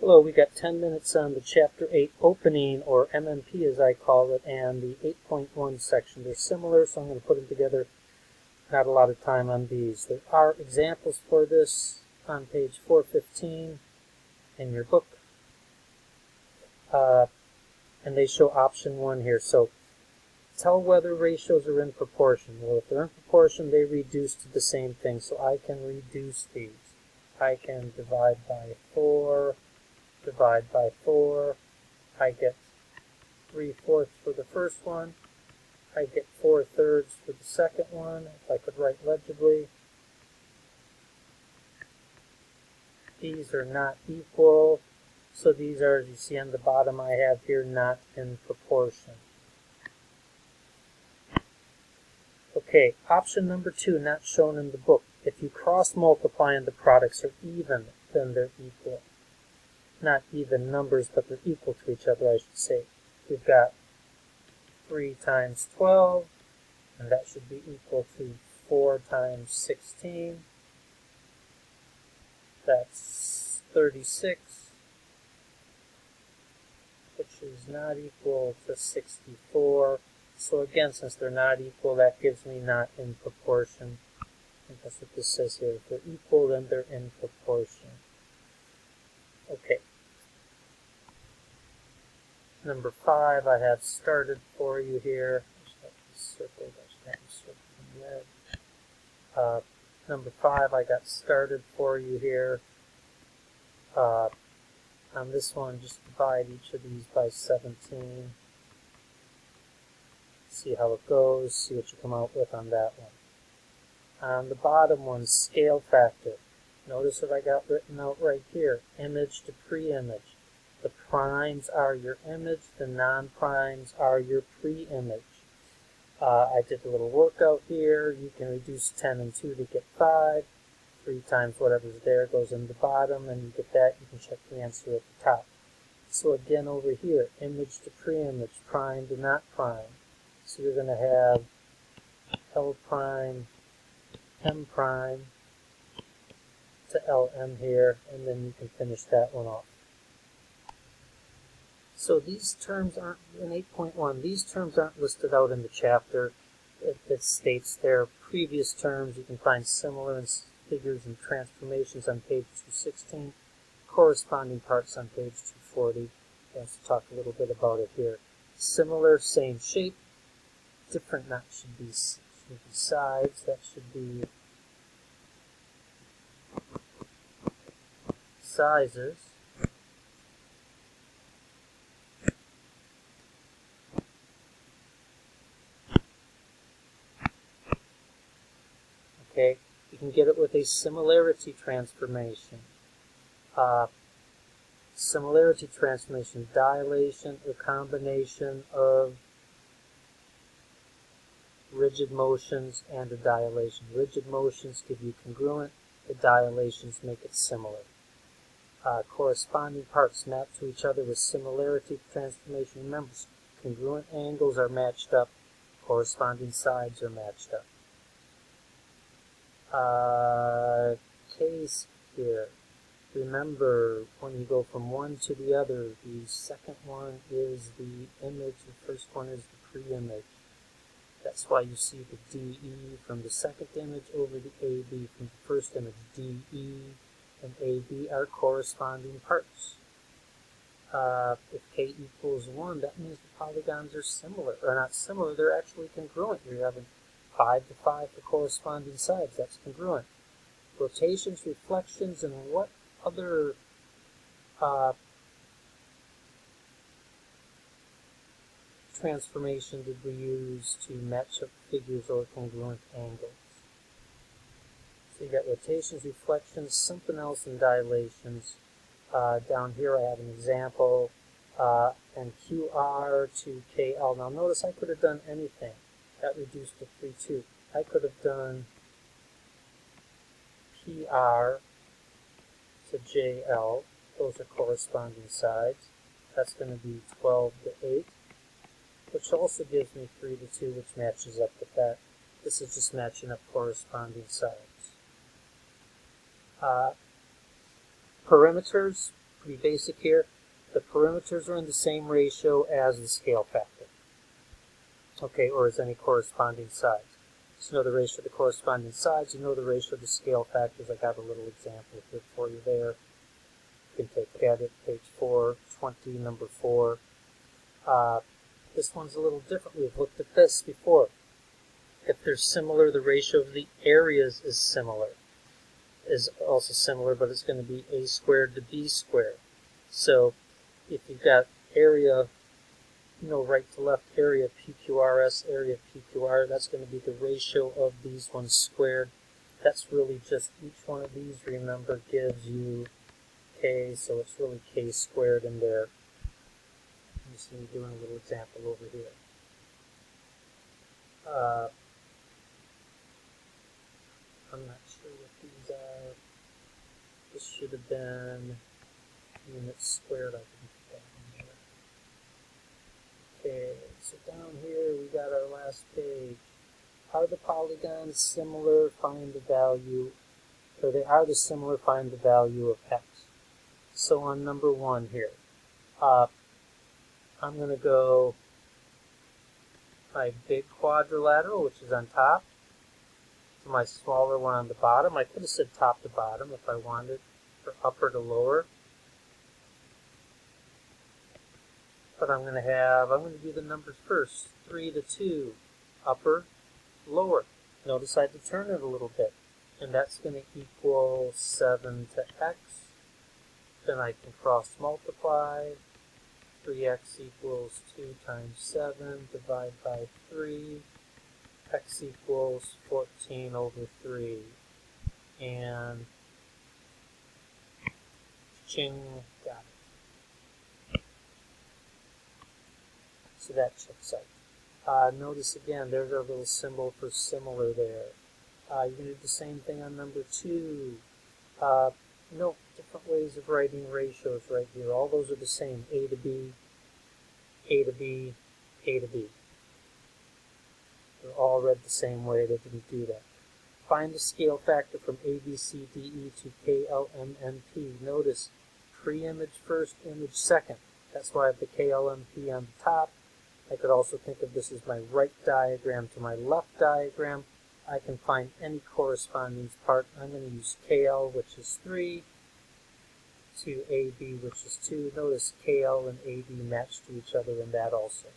Hello, we got 10 minutes on the Chapter 8 opening, or MMP as I call it, and the 8.1 section. They're similar, so I'm going to put them together. Not a lot of time on these. There are examples for this on page 415 in your book. And they show option 1 here. So, tell whether ratios are in proportion. Well, if they're in proportion, they reduce to the same thing. So I can reduce these. I can divide by 4, divide by 4. I get 3/4 for the first one. I get 4/3 for the second one, if I could write legibly. These are not equal, so these are, as you see on the bottom I have here, not in proportion. Okay, option number 2, not shown in the book. If you cross multiply and the products are even, then they're equal. Not even numbers, but they're equal to each other, I should say. We've got 3 times 12, and that should be equal to 4 times 16. That's 36, which is not equal to 64. So again, since they're not equal, that gives me not in proportion. I think that's what this says here. If they're equal, then they're in proportion. Okay. Number 5, I have started for you here. I should have this circled. I should have this circled in red. Number 5, I got started for you here. On this one, just divide each of these by 17. See how it goes. See what you come out with on that one. On the bottom one, scale factor. Notice what I got written out right here. Image to pre-image. The primes are your image, the non-primes are your pre-image. I did a little workout here. You can reduce 10 and 2 to get 5. 3 times whatever's there goes in the bottom, and you get that. You can check the answer at the top. So again over here, image to pre-image, prime to not prime. So you're going to have L prime, M prime to LM here, and then you can finish that one off. So these terms aren't, in 8.1, these terms aren't listed out in the chapter. It states their previous terms. You can find similar figures and transformations on page 216, corresponding parts on page 240. Let's talk a little bit about it here. Similar, same shape, different, not should be sides, that should be sizes. Okay, you can get it with a similarity transformation. Similarity transformation, dilation, or combination of rigid motions and a dilation. Rigid motions give you congruent, the dilations make it similar. Corresponding parts map to each other with similarity transformation. Remember, congruent angles are matched up, corresponding sides are matched up. Case here. Remember, when you go from one to the other, the second one is the image, the first one is the pre-image. That's why you see the DE from the second image over the AB from the first image. DE and AB are corresponding parts. If K equals 1, that means the polygons are similar. Or not similar, they're actually congruent. You're having 5 to 5 for corresponding sides. That's congruent. Rotations, reflections, and what other transformation did we use to match up figures or congruent angles? So you got rotations, reflections, something else in dilations. Down here I have an example, and QR to KL. Now notice I could have done anything. That reduced to 3/2. I could have done PR to JL. Those are corresponding sides. That's going to be 12 to 8, which also gives me 3 to 2, which matches up with that. This is just matching up corresponding sides. Perimeters, Pretty basic here. The perimeters are in the same ratio as the scale factor. Okay, or as any corresponding sides. So you know the ratio of the corresponding sides, you know the ratio of the scale factors. I got a little example here for you there. You can take a look at it, page 420, number 4. This one's a little different. We've looked at this before. If they're similar, the ratio of the areas is also similar, but it's going to be a squared to b squared. So if you've got area, right to left, area PQRS, area PQR, that's going to be the ratio of these ones squared. That's really just each one of these, remember, gives you k, so it's really k squared in there. I'm just going to be doing a little example over here. I'm not sure what these are. This should have been units squared. I can put that in there. Okay, so down here we got our last page. Are the polygons similar? Find the value, or they are the similar, find the value of x. So on number 1 here, I'm going to go my big quadrilateral, which is on top, to my smaller one on the bottom. I could have said top to bottom if I wanted, or upper to lower. But I'm going to do the numbers first. 3 to 2, upper, lower. Notice I had to turn it a little bit. And that's going to equal 7 to x. Then I can cross multiply. 3x equals 2 times 7, divide by 3. X equals 14 over 3. And ching, got it. So that checks out. Notice again, there's our little symbol for similar there. You're going to do the same thing on number 2. Note different ways of writing ratios right here. All those are the same. A to B, A to B, A to B. They're all read the same way. They didn't do that. Find the scale factor from A, B, C, D, E to K, L, M, N, P. Notice pre-image first, image second. That's why I have the K, L, M, P on the top. I could also think of this as my right diagram to my left diagram. I can find any corresponding part. I'm going to use KL, which is 3, to AB, which is 2. Notice KL and AB match to each other in that also.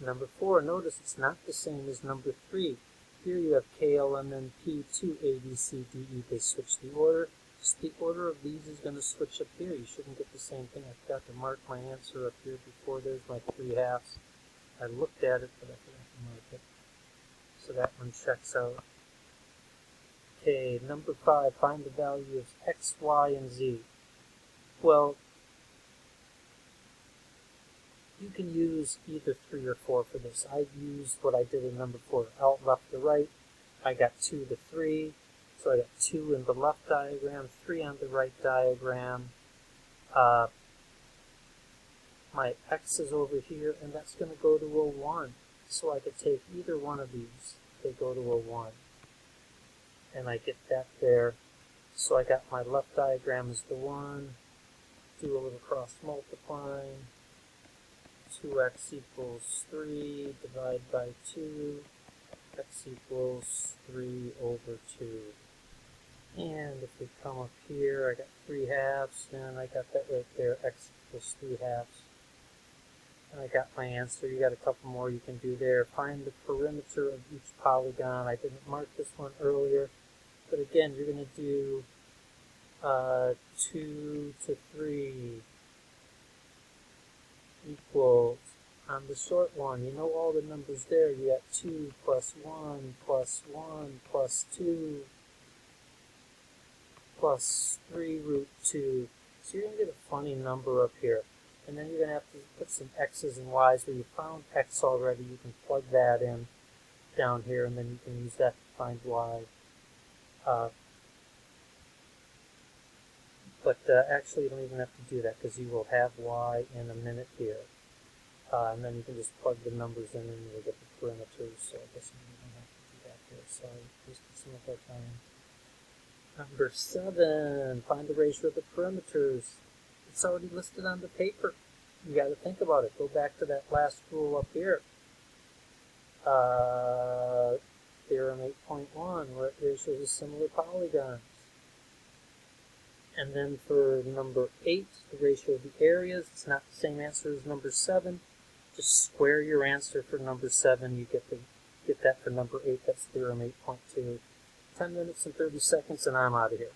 Number 4, notice it's not the same as number 3. Here you have KL and then P to A, B, C, D, E. They switch the order. Just the order of these is going to switch up here. You shouldn't get the same thing. I forgot to mark my answer up here before. There's my 3/2. I looked at it, but I forgot to mark it. So that one checks out. Okay, number 5, find the value of x, y, and z. Well, you can use either 3 or 4 for this. I used what I did in number 4, out, left, to right. I got 2 to 3, so I got 2 in the left diagram, 3 on the right diagram. My x is over here, and that's going to go to a 1. So I could take either one of these. They go to a 1. And I get that there. So I got my left diagram as the 1. Do a little cross multiplying. 2x equals 3, divide by 2. X equals 3 over 2. And if we come up here, I got 3/2, and I got that right there. X equals 3/2. And I got my answer. You got a couple more you can do there. Find the perimeter of each polygon. I didn't mark this one earlier. But again, you're going to do 2 to 3 equals, on the short one, you know all the numbers there. You got 2 plus 1 plus 1 plus 2 plus 3 root 2. So you're going to get a funny number up here. And then you're going to have to put some x's and y's where you found x already. You can plug that in down here, and then you can use that to find y. But actually, you don't even have to do that because you will have y in a minute here. And then you can just plug the numbers in and you'll get the perimeters. So I guess you don't have to do that here. Sorry, wasted some of our time. Number 7, find the ratio of the perimeters. It's already listed on the paper. You got to think about it. Go back to that last rule up here. Theorem 8.1, where it ratios of similar polygons. And then for number 8, the ratio of the areas, it's not the same answer as number 7. Just square your answer for number 7. You get that for number 8. That's theorem 8.2. 10 minutes and 30 seconds, and I'm out of here.